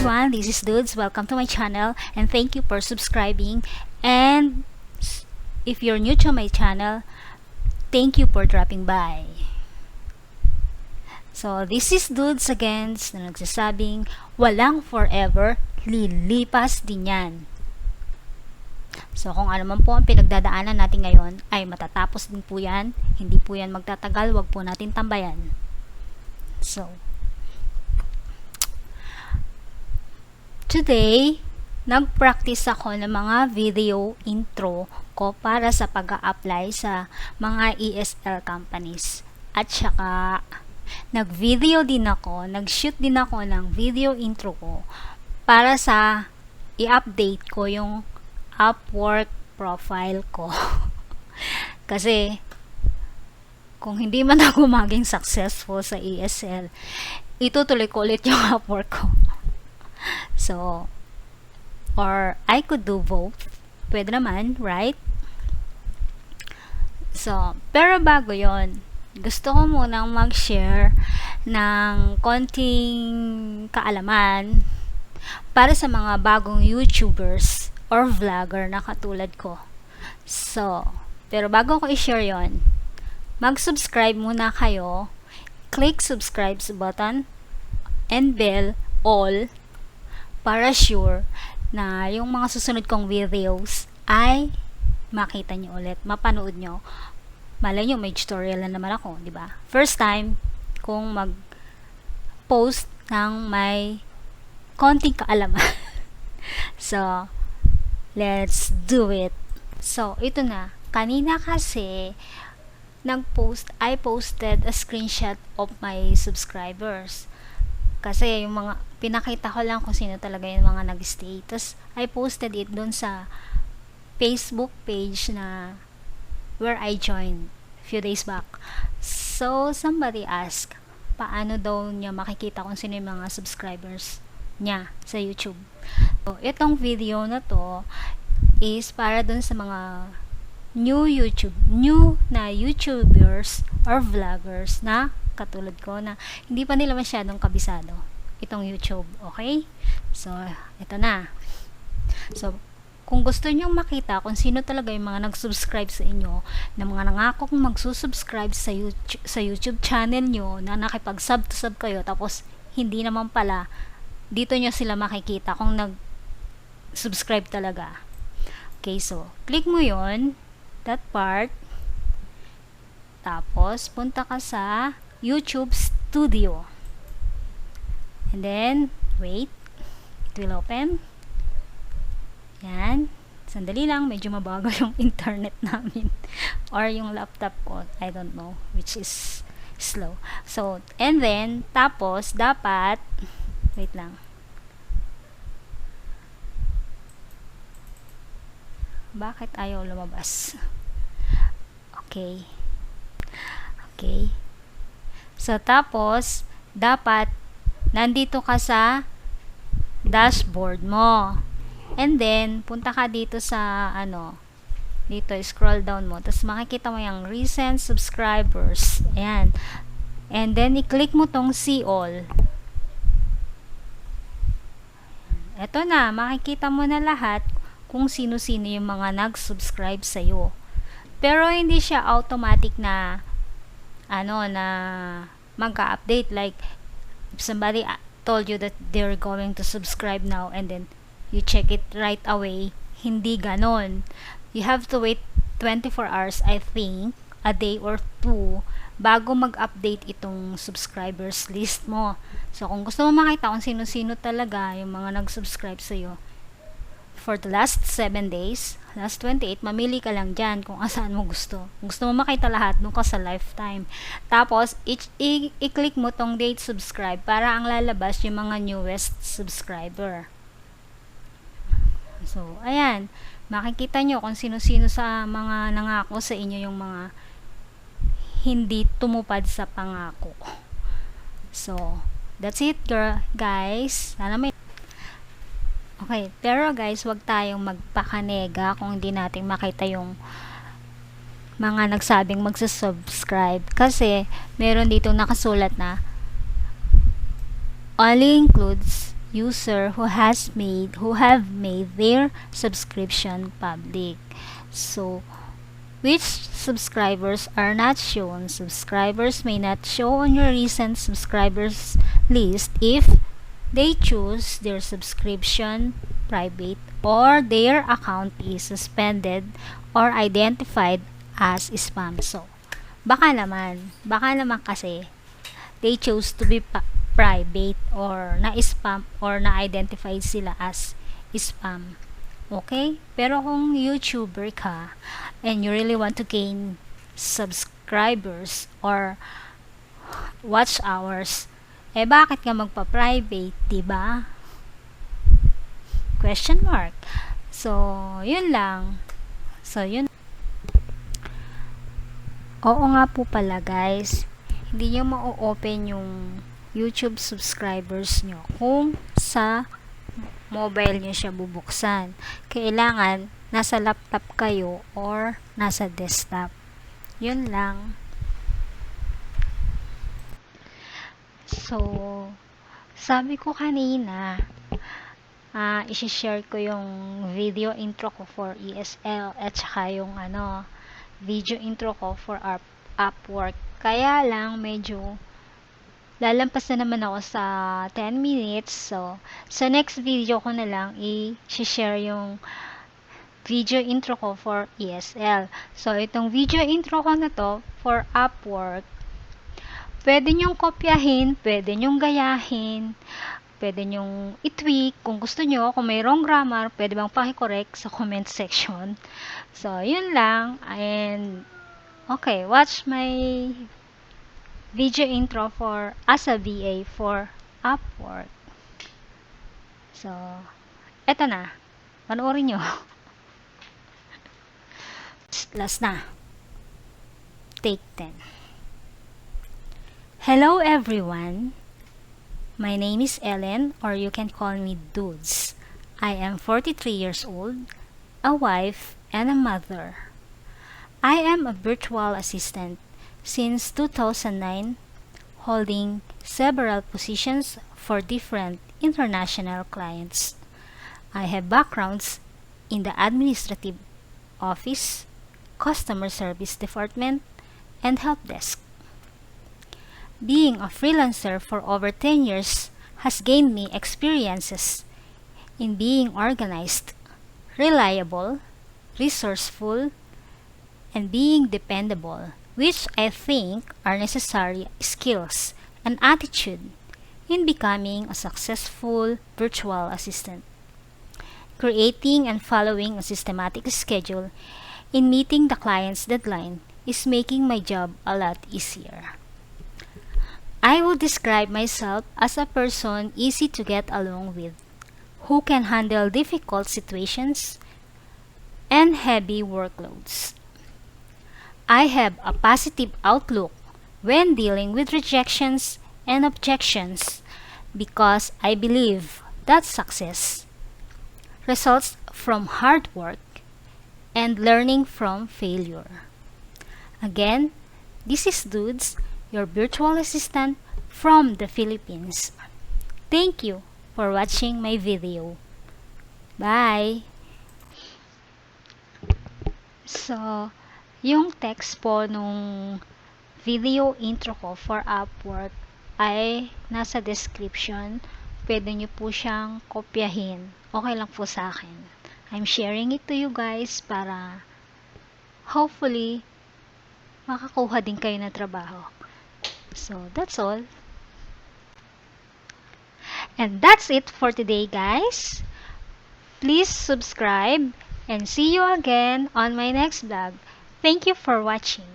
everyone, this is Dudz. Welcome to my channel and thank you for subscribing. And if you're new to my channel, thank you for dropping by. So this is Dudz again na nagsasabing walang forever, lilipas din yan. So kung ano man po ang pinagdadaanan natin ngayon ay matatapos din po yan. Hindi po yan magtatagal, wag po natin tambayan. So today, nag-practice ako ng mga video intro ko para sa pag-a-apply sa mga ESL companies. At saka, nag-video din ako, nag-shoot din ako ng video intro ko para sa i-update ko yung Upwork profile ko. Kasi, kung hindi man ako maging successful sa ESL, itutuloy ko ulit yung Upwork ko. So, or I could do both. Pwede naman, right? So, pero bago yon, gusto ko munang mag-share ng konting kaalaman para sa mga bagong YouTubers or vlogger na katulad ko. So, pero bago ko i-share yon, mag-subscribe muna kayo. Click subscribe button and bell all para sure na yung mga susunod kong videos ay makita nyo ulit, mapanood nyo. Malay nyo, may tutorial na naman ako, di ba? First time kung mag-post ng may konting kaalaman. So, let's do it. So, ito na. Kanina kasi, I posted a screenshot of my subscribers. Kasi yung mga pinakita ko lang kung sino talaga yung mga nag-stay. Tapos I posted it dun sa Facebook page na where I joined a few days back. So somebody asked paano daw niya makikita kung sino yung mga subscribers niya sa YouTube. So itong video na to is para dun sa mga new na YouTubers or vloggers na katulad ko na hindi pa nila masyadong kabisado itong YouTube, okay? So, ito na. So, kung gusto nyo makita kung sino talaga yung mga nag-subscribe sa inyo, na mga nangakong magsusubscribe sa YouTube channel nyo, na nakipag-sub to sub kayo, tapos hindi naman pala, dito nyo sila makikita kung nag-subscribe talaga. Okay, so, click mo yon, that part, tapos, punta ka sa YouTube Studio. And then, wait. It will open. Yan. Sandali lang. Medyo mabagal yung internet namin. Or yung laptop ko. I don't know. Which is slow. So, and then, tapos, dapat, wait lang. Bakit ayaw lumabas? Okay. Okay. So, tapos, dapat, nandito ka sa dashboard mo. And then, punta ka dito sa, dito, scroll down mo. Tapos, makikita mo yung recent subscribers. Ayan. And then, i-click mo tong see all. Ito na, makikita mo na lahat kung sino-sino yung mga nag-subscribe sa'yo. Pero, hindi siya automatic na na magka-update. Like, if somebody told you that they're going to subscribe now and then you check it right away, hindi ganon. You have to wait 24 hours, I think, a day or two, bago mag-update itong subscribers list mo. So, kung gusto mo makita kung sino-sino talaga yung mga nag-subscribe sa'yo, for the last 7 days, last 28, mamili ka lang dyan kung asaan mo gusto. Kung gusto mo makita lahat, doon ka sa lifetime. Tapos, i-click mo tong date subscribe para ang lalabas yung mga newest subscriber. So, ayan. Makikita nyo kung sino-sino sa mga nangako sa inyo yung mga hindi tumupad sa pangako. So, that's it, guys. Sana may okay, pero guys, wag tayong magpakanega kung hindi natin makita yung mga nagsabing magsusubscribe. Kasi, meron dito nakasulat na only includes user who have made their subscription public. So which subscribers are not shown? Subscribers may not show on your recent subscribers list if they choose their subscription private or their account is suspended or identified as spam. So, baka naman kasi they chose to be private or na-spam or na-identified sila as spam. Okay? Pero kung YouTuber ka and you really want to gain subscribers or watch hours, bakit ka magpa-private, diba? Question mark. So, yun lang. Oo nga po pala guys, hindi nyo ma-open yung YouTube subscribers nyo kung sa mobile nyo siya bubuksan. Kailangan nasa laptop kayo or nasa desktop. Yun lang. So, sabi ko kanina, isi-share ko yung video intro ko for ESL at saka yung video intro ko for Upwork. Kaya lang medyo lalampas na naman ako sa 10 minutes. So, sa next video ko na lang i-share yung video intro ko for ESL. So, itong video intro ko na to for Upwork, pwede nyong kopyahin, pwede nyong gayahin, pwede nyong i-tweak kung gusto nyo. Kung may wrong grammar, pwede bang paki-correct sa comment section. So, yun lang. And, okay, watch my video intro for as a VA for Upwork. So, eto na. Panoorin nyo. Last na. Take 10. Hello everyone. My name is Ellen, or you can call me Dudz. I am 43 years old, a wife, and a mother. I am a virtual assistant since 2009, holding several positions for different international clients. I have backgrounds in the administrative office, customer service department, and help desk. Being a freelancer for over 10 years has gained me experiences in being organized, reliable, resourceful, and being dependable, which I think are necessary skills and attitude in becoming a successful virtual assistant. Creating and following a systematic schedule in meeting the client's deadline is making my job a lot easier. I would describe myself as a person easy to get along with, who can handle difficult situations and heavy workloads. I have a positive outlook when dealing with rejections and objections because I believe that success results from hard work and learning from failure. Again, this is Dudz, your virtual assistant from the Philippines. Thank you for watching my video. Bye! So, yung text po nung video intro ko for Upwork ay nasa description. Pwede nyo po siyang kopyahin. Okay lang po sa akin. I'm sharing it to you guys para hopefully makakuha din kayo na trabaho. So, that's all. And that's it for today, guys. Please subscribe and see you again on my next vlog. Thank you for watching.